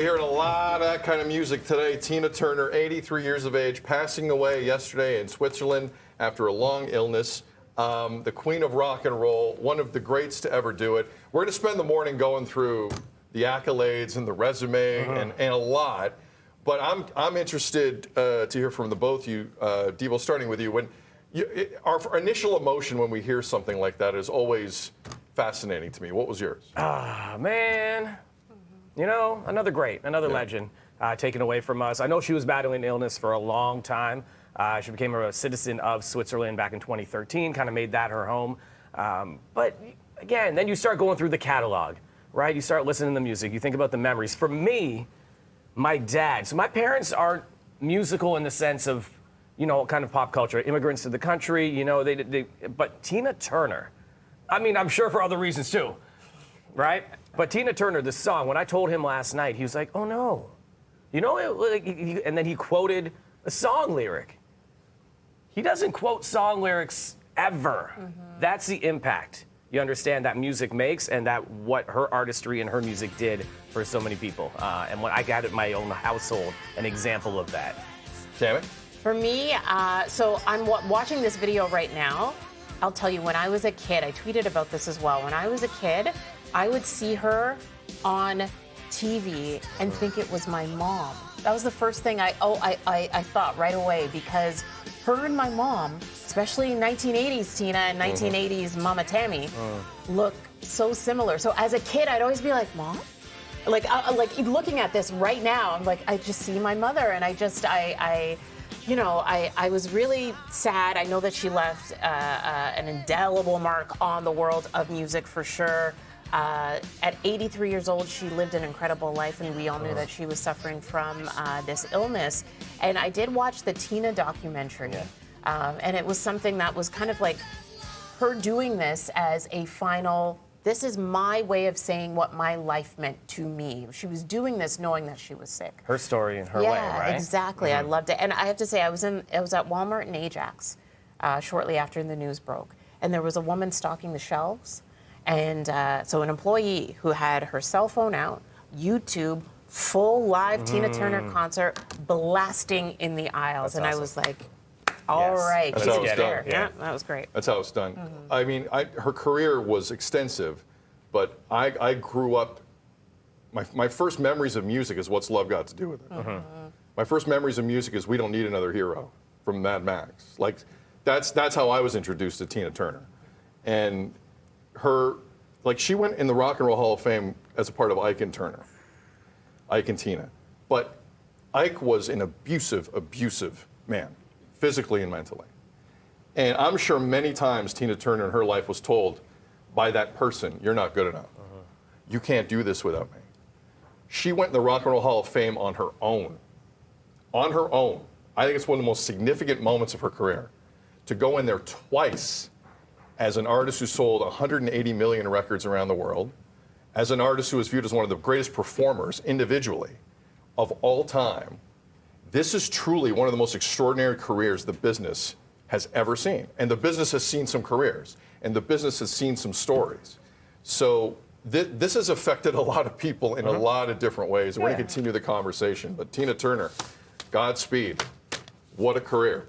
Hearing a lot of that kind of music today. Tina Turner, 83 years of age, passing away yesterday in Switzerland after a long illness. The queen of rock and roll, one of the greats to ever do it. We're going to spend the morning going through the accolades and the resume and a lot. But I'm interested to hear from the both of you, Devo, starting with you. Our initial emotion when we hear something like that is always fascinating to me. What was yours? Ah, man. You know, another great, another legend taken away from us. I know she was battling illness for a long time. She became a citizen of Switzerland back in 2013, kind of made that her home. But again, then you start going through the catalog, right? You start listening to the music. You think about the memories. For me, my dad, so my parents aren't musical in the sense of, you know, kind of pop culture, immigrants to the country, you know, but Tina Turner, I mean, I'm sure for other reasons too, right? But Tina Turner, the song, when I told him last night, he was like, oh no. You know, and then he quoted a song lyric. He doesn't quote song lyrics ever. That's the impact you understand that music makes and that what her artistry and her music did for so many people. And when I got at my own household, an example of that. Tammie? For me, so I'm watching this video right now. I'll tell you, when I was a kid, I tweeted about this as well. When I was a kid, I would see her on TV and think it was my mom. That was the first thing I thought right away, because her and my mom, especially 1980s Tina and 1980s Mama Tammie, look so similar. So as a kid, I'd always be like, Mom? Like looking at this right now, I'm like, I just see my mother, and I was really sad. I know that she left an indelible mark on the world of music for sure. At 83 years old, she lived an incredible life, and we all knew that she was suffering from this illness. And I did watch the Tina documentary, and it was something that was kind of like her doing this as a final, this is my way of saying what my life meant to me. She was doing this knowing that she was sick. Her story in her way, right? Yeah, exactly. I loved it. And I have to say, I was at Walmart in Ajax shortly after the news broke, and there was a woman stocking the shelves. And so an employee who had her cell phone out, YouTube, full live Tina Turner concert, blasting in the aisles. That's and awesome. I was like, all right, That's how it was done. Yeah, that was great. That's how it's done. I mean, her career was extensive, but I grew up, my first memories of music is What's Love Got to Do with It? My first memories of music is We Don't Need Another Hero from Mad Max. Like, that's how I was introduced to Tina Turner. And she went in the Rock and Roll Hall of Fame as a part of Ike and Tina. But Ike was an abusive man, physically and mentally. And I'm sure many times Tina Turner in her life was told by that person, you're not good enough. You can't do this without me. She went in the Rock and Roll Hall of Fame on her own. On her own. I think it's one of the most significant moments of her career. To go in there twice as an artist who sold 180 million records around the world, as an artist who is viewed as one of the greatest performers individually of all time. This is truly one of the most extraordinary careers the business has ever seen. And the business has seen some careers, and the business has seen some stories. So this has affected a lot of people in a lot of different ways. We're going to continue the conversation. But Tina Turner, Godspeed. What a career.